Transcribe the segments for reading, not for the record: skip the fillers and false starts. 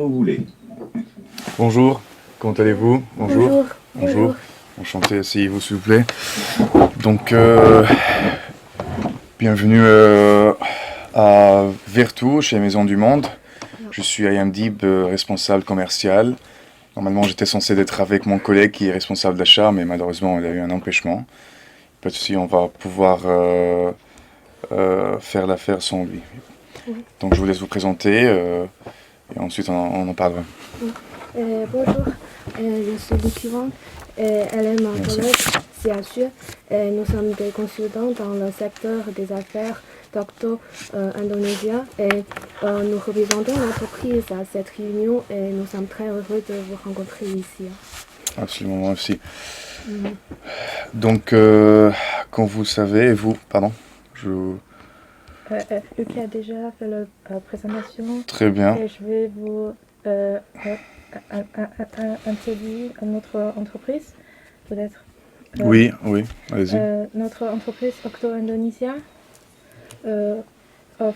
vous voulez. Bonjour, comment allez-vous? Bonjour. Bonjour. Enchanté, asseyez-vous s'il vous plaît. Donc, bienvenue à Vertou, chez Maison du Monde. Je suis Ayam Dib, responsable commercial. Normalement, j'étais censé être avec mon collègue qui est responsable d'achat, mais malheureusement, il a eu un empêchement. Pas de souci, on va pouvoir faire l'affaire sans lui. Oui. Donc, je vous laisse vous présenter et ensuite on en parlera. Bonjour, je suis Lucie Wang. Elle est ma collègue, Xia Xue. Nous sommes des consultants dans le secteur des affaires d'Octo Indonésia et nous représentons l'entreprise à cette réunion et nous sommes très heureux de vous rencontrer ici. Absolument, moi aussi. Donc, comme vous le savez, Lucie a déjà fait la présentation. Très bien. Et je vais vous introduire notre entreprise, peut-être. Oui, allez-y. Notre entreprise Octo Indonesia,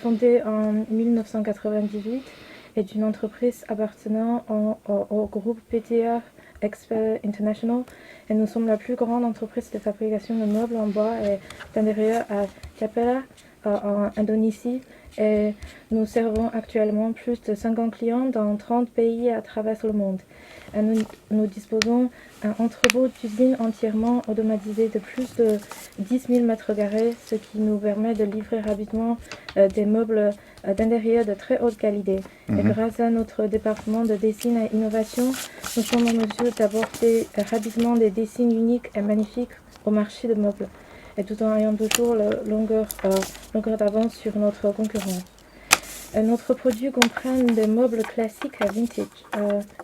fondée en 1998, est une entreprise appartenant au groupe PTR Expert International et nous sommes la plus grande entreprise de fabrication de meubles en bois et d'intérieur à Capella, en Indonésie, et nous servons actuellement plus de 50 clients dans 30 pays à travers le monde. Et nous disposons d'un entrepôt d'usine entièrement automatisé de plus de 10 000 m², ce qui nous permet de livrer rapidement des meubles d'intérieur de très haute qualité. Et grâce à notre département de dessin et innovation, nous sommes en mesure d'apporter rapidement des dessins uniques et magnifiques au marché de meubles, et tout en ayant toujours la longueur d'avance sur notre concurrent. Notre produit comprend des meubles classiques à vintage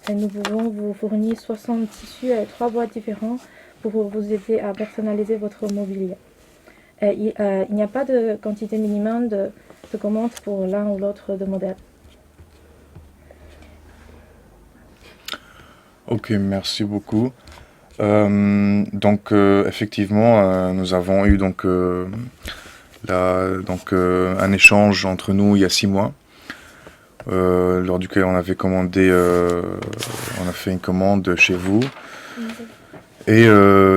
et nous pouvons vous fournir 60 tissus et 3 bois différents pour vous aider à personnaliser votre mobilier. Il n'y a pas de quantité minimum de commandes pour l'un ou l'autre de modèle. Ok, merci beaucoup. Effectivement, nous avons eu un échange entre nous il y a 6 mois, lors duquel on avait commandé, on a fait une commande chez vous. Et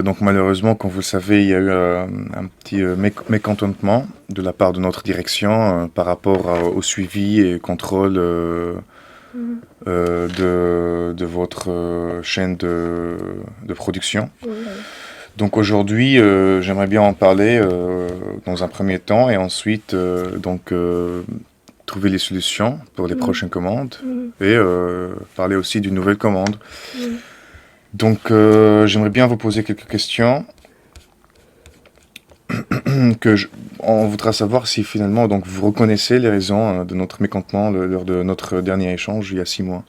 donc malheureusement, comme vous le savez, il y a eu un petit mécontentement de la part de notre direction par rapport au suivi et contrôle de votre chaîne de production. Donc aujourd'hui, j'aimerais bien en parler dans un premier temps et ensuite trouver les solutions pour les prochaines commandes et parler aussi d'une nouvelle commande. Donc j'aimerais bien vous poser quelques questions on voudra savoir si finalement donc, vous reconnaissez les raisons de notre mécontentement lors de notre dernier échange il y a 6 mois.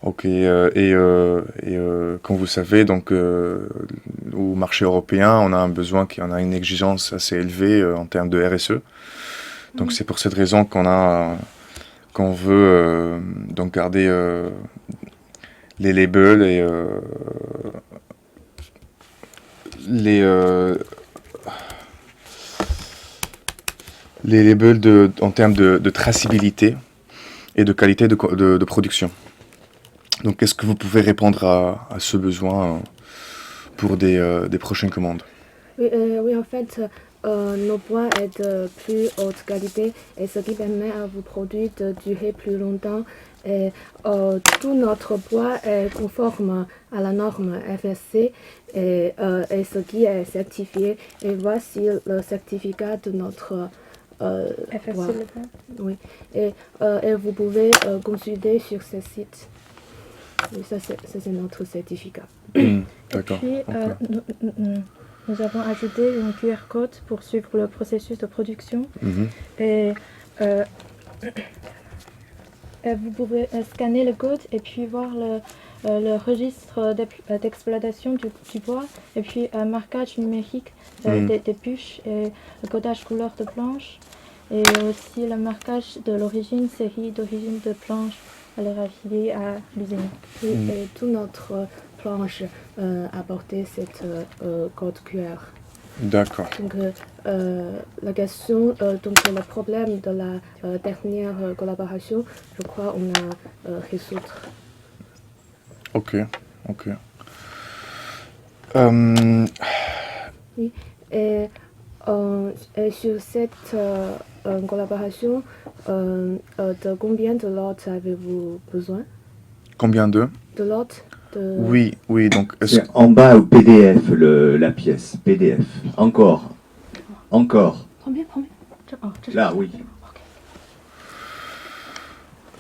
Ok, comme vous savez, donc, au marché européen, on a un besoin, on a une exigence assez élevée en termes de RSE. Donc c'est pour cette raison qu'on veut donc garder les labels et les labels en termes de traçabilité et de qualité de production. Donc, est-ce que vous pouvez répondre à ce besoin pour des prochaines commandes? Oui, en fait, nos bois est de plus haute qualité et ce qui permet à vos produits de durer plus longtemps. Et tout notre bois est conforme à la norme FSC et ce qui est certifié. Et voici le certificat de notre bois. Oui. Et vous pouvez consulter sur ce site. Oui, ça c'est notre certificat. D'accord. Et puis, nous avons ajouté un QR code pour suivre le processus de production. Et vous pouvez scanner le code et puis voir le registre d'exploitation du bois et puis un marquage numérique des bûches et le codage couleur de planche et aussi le marquage de l'origine, série d'origine de planche à leur affilié à l'usine. Et toute notre planche a porté cette code QR. D'accord. Donc, la question, donc le problème de la dernière collaboration, je crois on a résoudre. Ok, ok. Euh, Oui. Et sur cette collaboration, de combien de lots avez-vous besoin? combien de? De lots de... Oui, oui, donc est-ce C'est en bas au PDF, la pièce. PDF. Encore. Encore. Là, oui.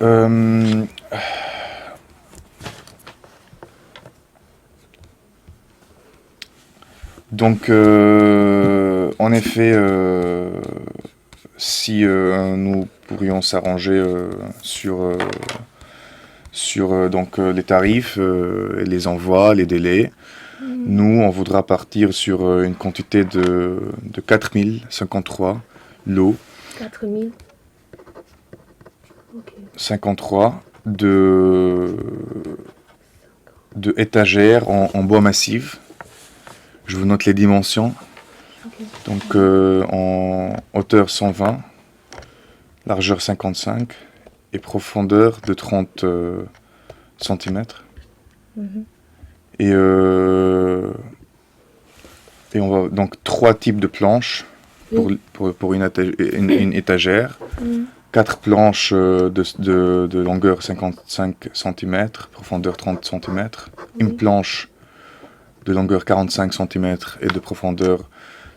Euh, donc, en effet, si nous pourrions s'arranger sur donc, les tarifs, et les envois, les délais, nous, on voudra partir sur une quantité de 4053 lots, 4000. Ok. 53 de étagères en bois massif. Je vous note les dimensions. Ok. Donc en hauteur 120, largeur 55 et profondeur de 30 cm. Et on va donc 3 types de planches pour une étagère. 4 planches de longueur 55 cm, profondeur 30 cm. Une planche de longueur 45 cm et de profondeur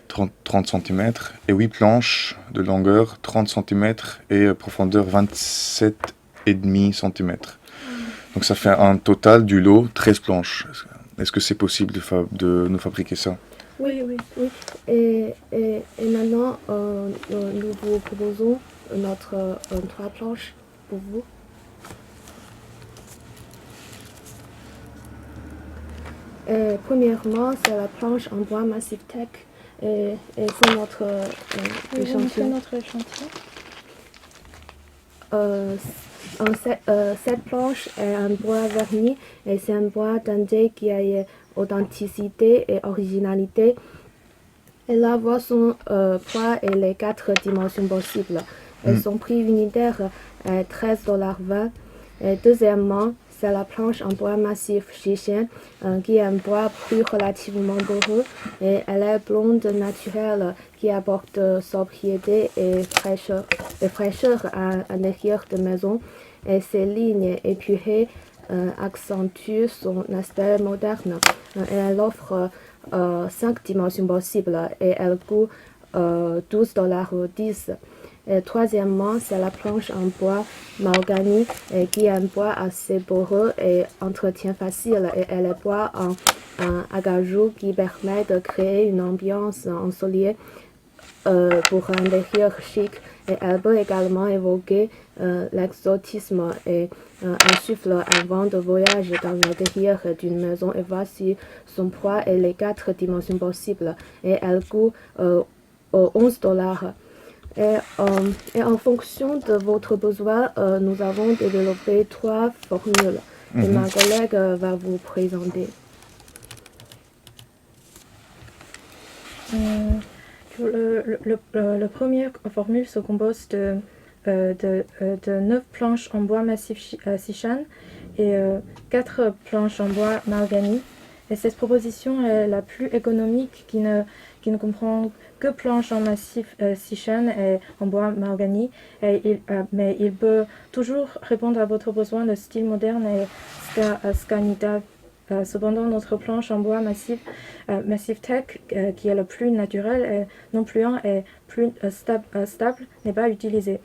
30 cm. Et 8 planches de longueur 30 cm et profondeur 27,5 cm. Donc ça fait un total du lot 13 planches. Est-ce que c'est possible de nous fabriquer ça? Oui. Et maintenant, nous vous proposons notre 3 planches pour vous. Premièrement, c'est la planche en bois Massive Tech et c'est notre échantillon. Cette planche est un bois verni et c'est un bois teindé qui a authenticité et originalité. Elle a son poids et les 4 dimensions possibles. Et son prix unitaire est $13,20. Et deuxièmement, c'est la planche en bois massif Shishan, qui est un bois plus relativement poreux et elle est blonde naturelle qui apporte sobriété et fraîcheur à l'intérieur de maison. Et ses lignes épurées accentuent son aspect moderne. Et elle offre 5 dimensions possibles et elle coûte $12,10. Et troisièmement, c'est la planche en bois mahogany qui est un bois assez poreux et entretien facile. Et elle est bois en acajou qui permet de créer une ambiance ensoleillée pour un intérieur chic. Et elle peut également évoquer l'exotisme et insuffle un vent de voyage dans l'intérieur d'une maison. Et voici son poids et les 4 dimensions possibles. Et elle coûte $11. Et en fonction de votre besoin, nous avons développé 3 formules. Et ma collègue va vous présenter. Le première formule se compose de 9 planches en bois massif Sishan et 4 planches en bois mahogany. Et cette proposition est la plus économique qui ne comprend que planches en massif Sishan et en bois mahogany. Mais il peut toujours répondre à votre besoin de style moderne et scandinave. Cependant, notre planche en bois massif Tech, qui est le plus naturel et non plus et plus stable, n'est pas utilisée.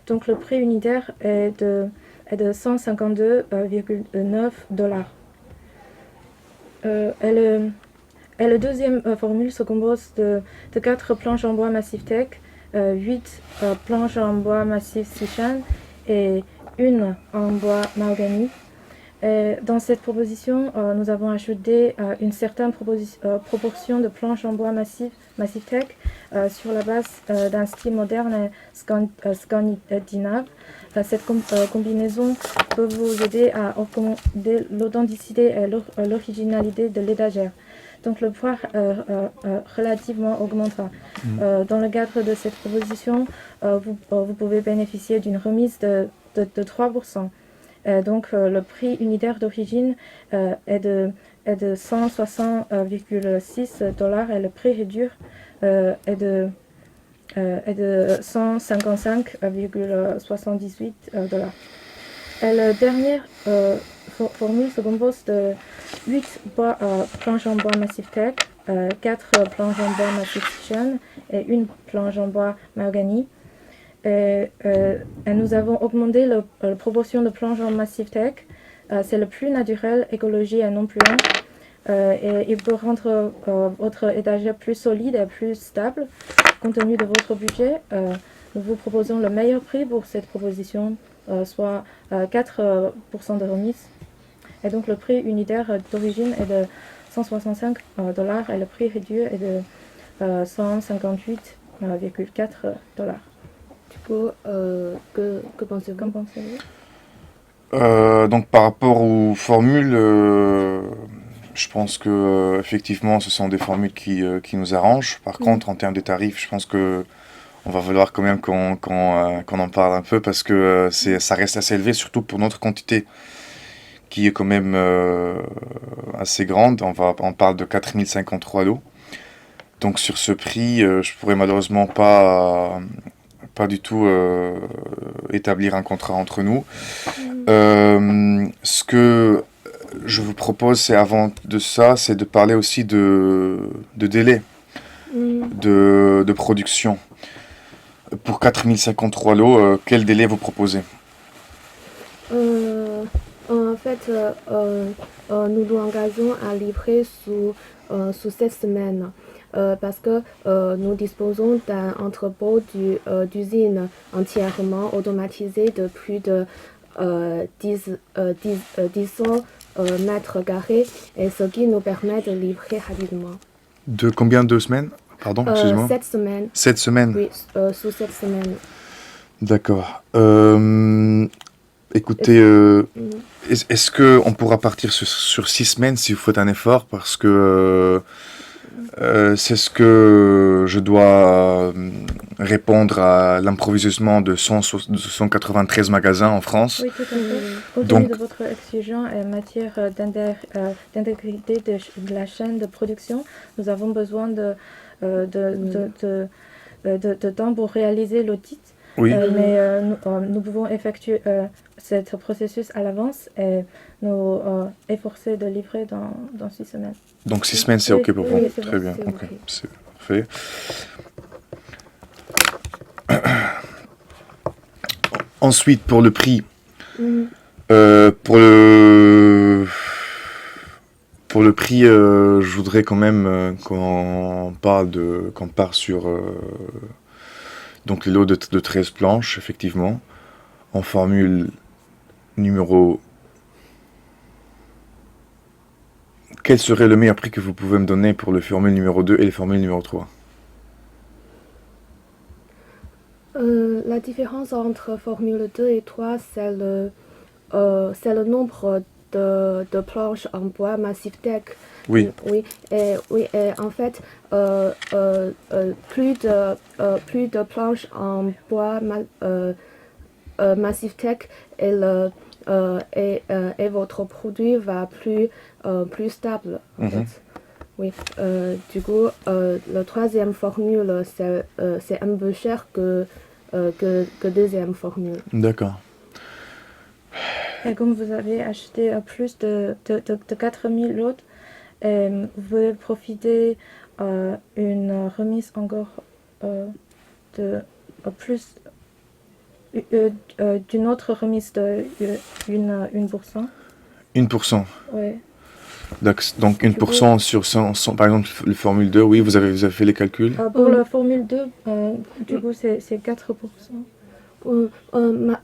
Donc le prix unitaire est de $152,9. Et la deuxième formule se compose de 4 planches en bois massif Tech, 8 planches en bois massif Sishan et 1 en bois mahogany. Dans cette proposition, nous avons ajouté une certaine proportion de planches en bois massif Tech sur la base d'un style moderne et scandinave. Cette combinaison peut vous aider à augmenter l'authenticité et l'originalité de l'étagère. Donc le poids relativement augmentera. Dans le cadre de cette proposition, vous pouvez bénéficier d'une remise de 3%. Donc le prix unitaire d'origine est de 160,6 dollars et le prix réduit est de 155,78 dollars. Et la dernière formule se compose de 8 planches en bois Massif Tech, 4 planches en bois Massif Chêne et une planche en bois mahogany. Et nous avons augmenté la proportion de planches en Massif Tech. C'est le plus naturel, écologique et non polluant. Et il peut rendre votre étagère plus solide et plus stable. Compte tenu de votre budget, nous vous proposons le meilleur prix pour cette proposition, soit 4% de remise. Et donc le prix unitaire d'origine est de 165 dollars et le prix réduit est de 158,4 dollars. Du coup, que pensez-vous? Qu'en pensez-vous? Donc par rapport aux formules, je pense que effectivement ce sont des formules qui nous arrangent. Par contre, en termes de tarifs, je pense que on va vouloir quand même qu'on en parle un peu parce que ça reste assez élevé, surtout pour notre quantité qui est quand même assez grande. On parle de 4053 lots. Donc sur ce prix, je pourrais malheureusement pas du tout établir un contrat entre nous. Ce que je vous propose, c'est avant de ça, c'est de parler aussi de délai de production. Pour 4053 lots, quel délai vous proposez? En fait, nous nous engageons à livrer sous 7 semaines. Parce que nous disposons d'un entrepôt d'usine entièrement automatisé de plus de 10 mètres carrés, et ce qui nous permet de livrer rapidement. De combien de semaines? Pardon, excuse-moi. 7 semaines. 7 semaines? Oui, sous 7 semaines. D'accord. Écoutez, est-ce qu'on pourra partir sur 6 semaines si vous faites un effort? Parce que c'est ce que je dois répondre à l'approvisionnement de 193 magasins en France. Oui, tout à fait. Compte tenu de votre exigence en matière d'intégrité de la chaîne de production, nous avons besoin de temps pour réaliser l'audit. Oui. Mais nous pouvons effectuer ce processus à l'avance et nous efforcer de livrer dans 6 semaines. Donc 6 semaines, c'est OK pour vous? Oui, Très bien, OK, c'est parfait. Ensuite, pour le prix, pour le prix, je voudrais quand même qu'on part sur donc les lots de 13 planches, effectivement, en formule numéro... Quel serait le meilleur prix que vous pouvez me donner pour le formule numéro 2 et le formule numéro 3? La différence entre formule 2 et 3, c'est le nombre de planches en bois Massif Tech. Oui. Oui, et en fait, plus de planches en bois Massif Tech et votre produit va plus stable. En fait. Oui. Du coup, la troisième formule, c'est un peu cher que deuxième formule. D'accord. Et comme vous avez acheté plus de 4000 lots, vous pouvez profiter une remise encore d'une autre remise de 1%. 1%. Oui. Donc 1% sur 100, par exemple, le Formule 2, oui, vous avez fait les calculs? Pour la Formule 2, du coup, c'est 4%.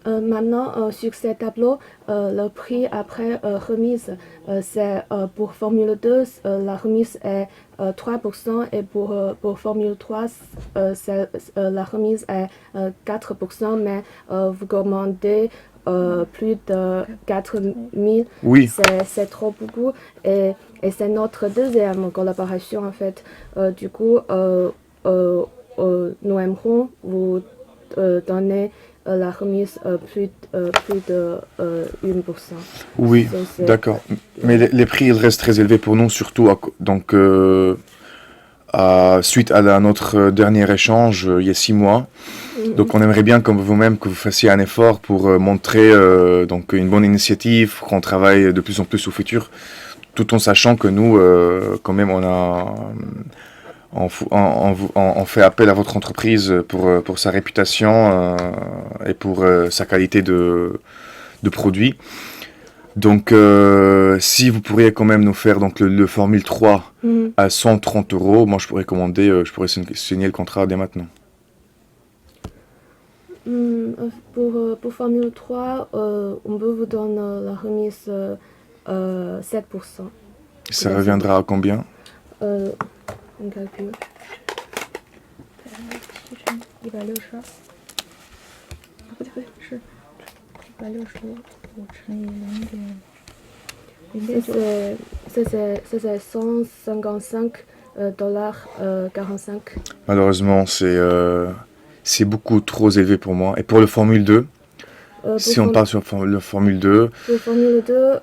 Maintenant, sur ce tableau, le prix après remise, c'est pour Formule 2, la remise est 3% et pour Formule 3, la remise est 4%, mais vous commandez plus de 4000, oui. C'est trop beaucoup. Et Et c'est notre deuxième collaboration en fait. Du coup, nous aimerons vous donner la remise plus de 1%. Oui, d'accord. Mais les prix, ils restent très élevés pour nous, surtout suite à notre dernier échange il y a 6 mois. Donc on aimerait bien, comme vous-même, que vous fassiez un effort pour montrer donc une bonne initiative, qu'on travaille de plus en plus au futur, tout en sachant que nous, quand même, on fait appel à votre entreprise pour sa réputation et pour sa qualité de produit. Donc, si vous pourriez quand même nous faire donc, le Formule 3 à 130 €, moi je pourrais signer le contrat dès maintenant. Pour Formule 3, on peut vous donner la remise 7%. Ça reviendra à combien? On calcule. 160啊，不对不对，是165乘以0.0.9。C'est 155 $ 45. Malheureusement, c'est beaucoup trop élevé pour moi. Et pour le Formule 2, si on part sur le Formule 2... Pour Formule 2,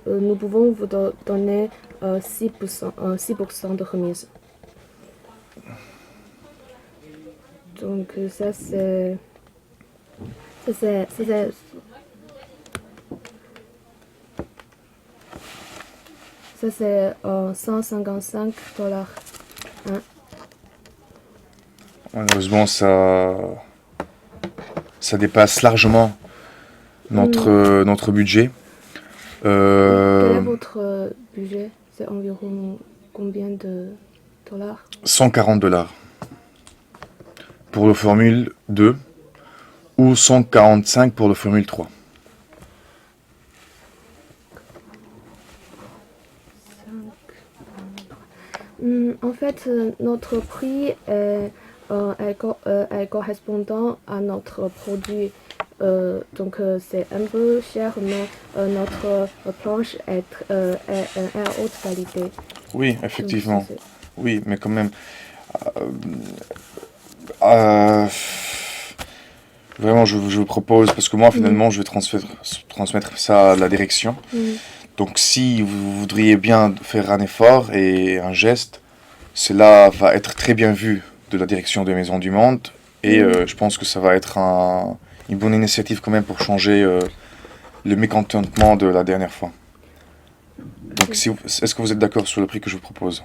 nous pouvons vous donner 6% de remise. Donc ça c'est 155 $. Hein. Malheureusement, ça dépasse largement notre budget. Quel est votre budget? C'est environ combien de dollars? 140 $ pour le Formule 2 ou 145 pour le Formule 3. En fait, notre prix est correspondant à notre produit. Donc c'est un peu cher, mais notre planche est haute qualité. Oui, effectivement. Donc, oui, mais quand même... vraiment, je vous propose, parce que moi, finalement, je vais transmettre ça à la direction. Donc, si vous voudriez bien faire un effort et un geste, cela va être très bien vu de la direction de Maison du Monde. Et je pense que ça va être une bonne initiative quand même pour changer le mécontentement de la dernière fois. Donc, est-ce que vous êtes d'accord sur le prix que je vous propose?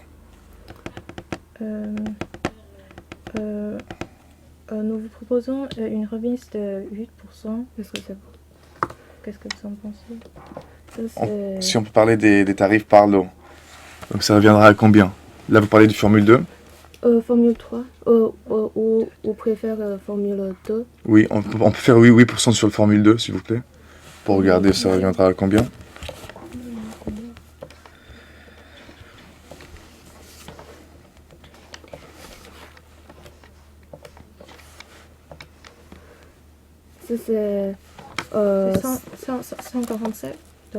Nous vous proposons une remise de 8%. Est-ce que c'est bon? Qu'est-ce que vous en pensez? Si on peut parler des tarifs par lot, donc ça reviendra à combien? Là, vous parlez du Formule 2? Formule 3 ou préfère Formule 2? Oui, on peut faire 8% sur le Formule 2, s'il vous plaît. Pour regarder, ça reviendra à combien? C'est 147 $.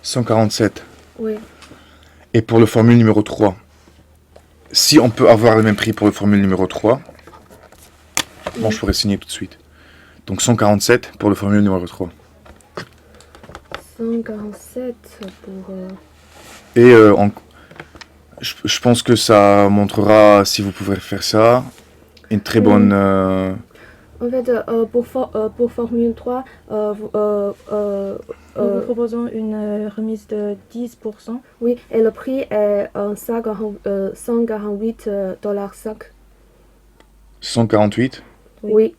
147. Oui. Et pour le Formule numéro 3, si on peut avoir le même prix pour le Formule numéro 3, bon, je pourrais signer tout de suite. Donc 147 pour le Formule numéro 3. 147 pour... Et je pense que ça montrera, si vous pouvez faire ça, une très bonne... En fait, pour Formule 3, nous vous proposons une remise de 10%. Oui, et le prix est 148 $ 5. 148. Oui.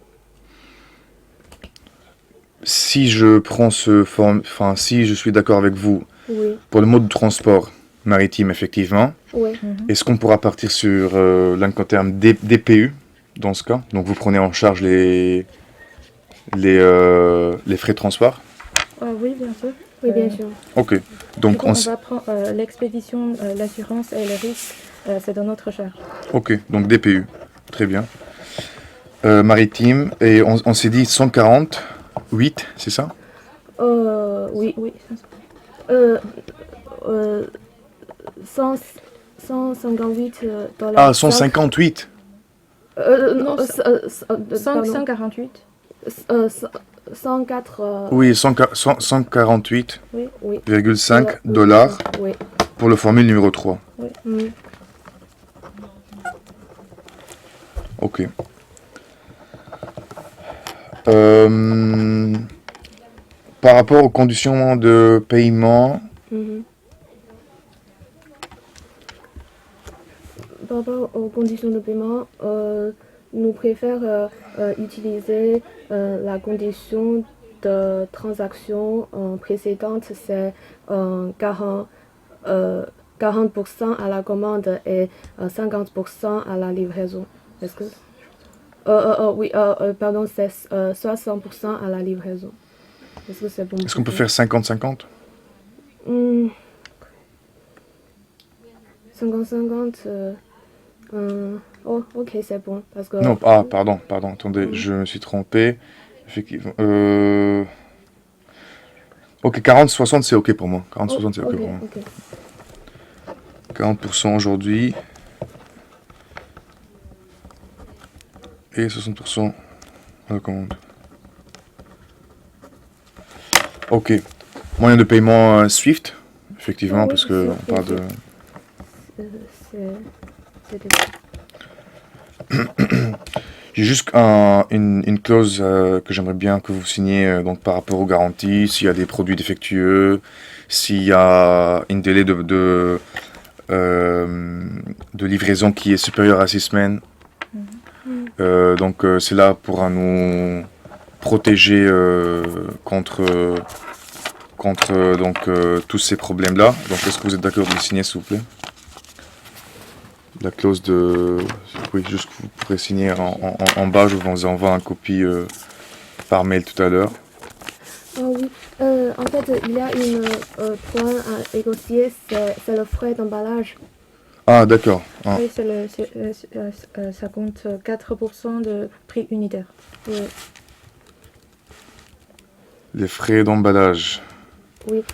Si je prends si je suis d'accord avec vous, Oui. pour le mode de transport maritime, effectivement, Oui. est-ce qu'on pourra partir sur l'incoterm DPU dans ce cas? Donc vous prenez en charge les frais de transport? Oui, bien sûr. Oui, bien sûr. Ok. Donc on va prendre l'expédition, l'assurance et le risque, c'est dans notre charge. Ok, donc DPU. Très bien. Maritime, et on s'est dit 140 8, c'est ça? Oui. Oui, Euh, euh, 100 158 dollars. Ah, 158. Non, Non, pardon. 148. 104. Oui, 148,5 Oui. dollars Oui. pour le formule numéro 3. Mm. Ok. Par rapport aux conditions de paiement, Mhm. Par rapport aux conditions de paiement, nous préférons utiliser la condition de transaction précédente, c'est 40% à la commande et 50% à la livraison. Est-ce que... oui, pardon, c'est 60% à la livraison. Est-ce que c'est bon? est-ce qu'on peut faire 50-50? 50-50. Oh, ok, c'est bon. Parce que... Non, pardon, attendez, je me suis trompé. Effectivement. Ok, 40-60 c'est ok pour moi. 40-60 c'est ok pour moi. Ok. 40% aujourd'hui. Et 60% à la commande. Ok. Moyen de paiement Swift, effectivement, Oui, parce que Swift, on parle de... C'était... J'ai juste une clause que j'aimerais bien que vous signiez donc par rapport aux garanties, s'il y a des produits défectueux, s'il y a un délai de livraison qui est supérieur à 6 semaines. Donc cela pourra nous protéger contre tous ces problèmes-là. Donc est-ce que vous êtes d'accord de le signer, s'il vous plaît? La clause de... Oui, juste que vous pourrez signer en bas, je vous envoie une copie par mail tout à l'heure. oui, en fait, il y a un point à négocier, c'est le frais d'emballage. Ah, d'accord. Ah. Oui, ça compte 4% de prix unitaire. Oui. Les frais d'emballage. Oui,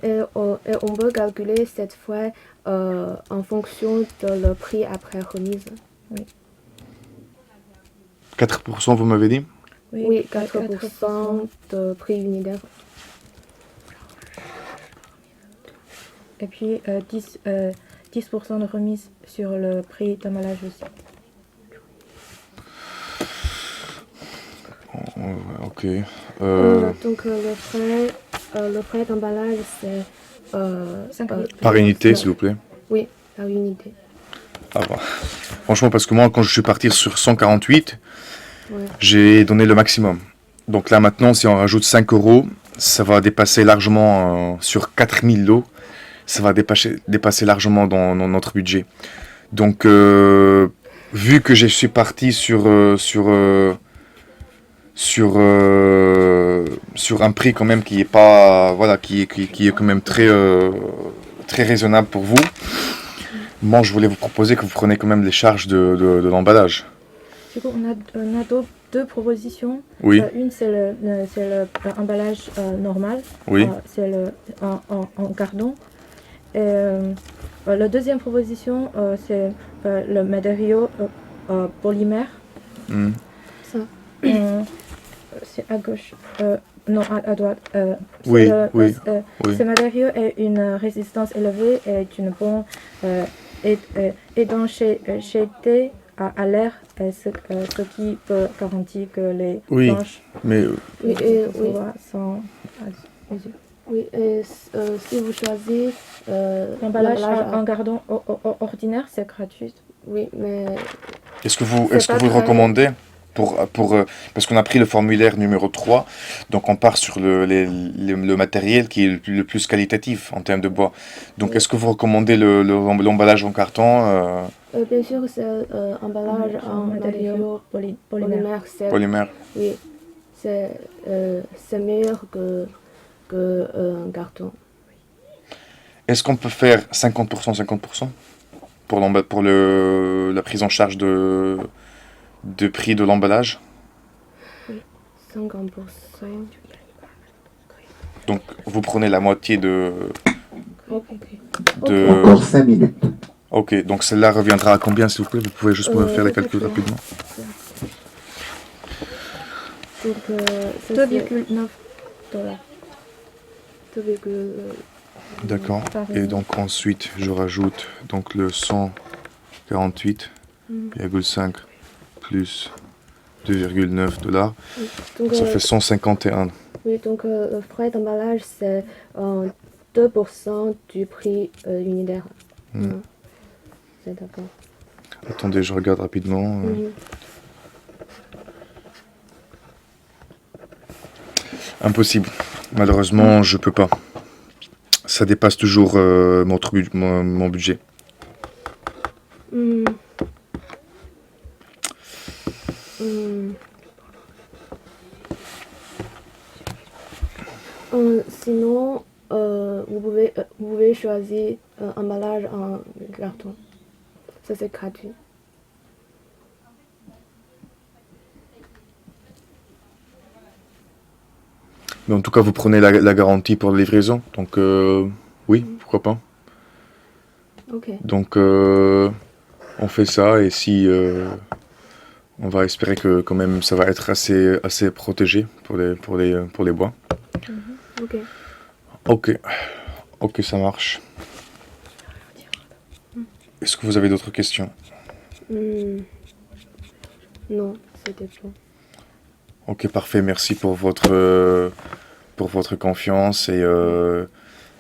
et on peut calculer cette fois en fonction de le prix après remise. Oui, 4% vous m'avez dit? oui, 4% de prix unitaire. Et puis 10% de remise sur le prix d'emballage aussi. Ok. Donc le frais d'emballage, c'est... par unité, s'il vous plaît. Oui, par unité. Ah bah. Franchement, parce que moi, quand je suis parti sur 148, Ouais. j'ai donné le maximum. Donc là, maintenant, si on rajoute 5 euros, ça va dépasser largement sur 4000 lots. Ça va dépasser largement dans notre budget. Donc, vu que je suis parti sur un prix quand même qui est pas, voilà, qui est quand même très raisonnable pour vous, moi je voulais vous proposer que vous preniez quand même les charges de l'emballage. Du coup, on a deux propositions. Oui. Une, c'est l'emballage normal. Oui. C'est en carton. Et la deuxième proposition, c'est le matériau polymère. Ça. C'est à gauche. Non, à droite. Oui. Ce matériau a une résistance élevée et une bonne étanchéité à l'air, ce qui peut garantir que les planches sont Oui, et si vous choisissez l'emballage en carton ordinaire, c'est gratuit. Oui, mais... Est-ce que vous recommandez parce qu'on a pris le formulaire numéro 3, donc on part sur le matériel qui est le plus qualitatif en termes de bois. Donc est-ce que vous recommandez l'emballage en carton Bien sûr, c'est emballage en matériau polymère. Polymère. Oui, c'est meilleur que un carton. Est-ce qu'on peut faire 50%, 50% pour la prise en charge de prix de l'emballage? Oui, 50%. Donc vous prenez la moitié de... Ok. Encore 5 minutes. Ok, donc celle-là reviendra à combien s'il vous plaît? Vous pouvez juste me faire les calculs ok. rapidement. Donc, ça, c'est 2,9 dollars. 2,9. D'accord. Par Et donc ensuite je rajoute donc le 148,5 plus 2,9 dollars. Donc, Ça fait 151. oui, donc le frais d'emballage, c'est 2% du prix unitaire. C'est d'accord. Attendez, je regarde rapidement. Impossible. Malheureusement, je peux pas. Ça dépasse toujours mon budget. Sinon, vous pouvez choisir un emballage en carton. Ça, c'est gratuit. Mais en tout cas, vous prenez la garantie pour la livraison. Donc, oui, pourquoi pas. Ok. Donc, on fait ça et si on va espérer que quand même ça va être assez protégé pour les bois. Ok. Ok, ça marche. Est-ce que vous avez d'autres questions? Non, c'était tout. Ok, parfait. Merci pour votre confiance et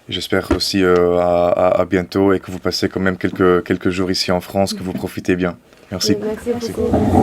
j'espère aussi à bientôt et que vous passez quand même quelques jours ici en France, que vous profitez bien. Merci. Oui, merci beaucoup.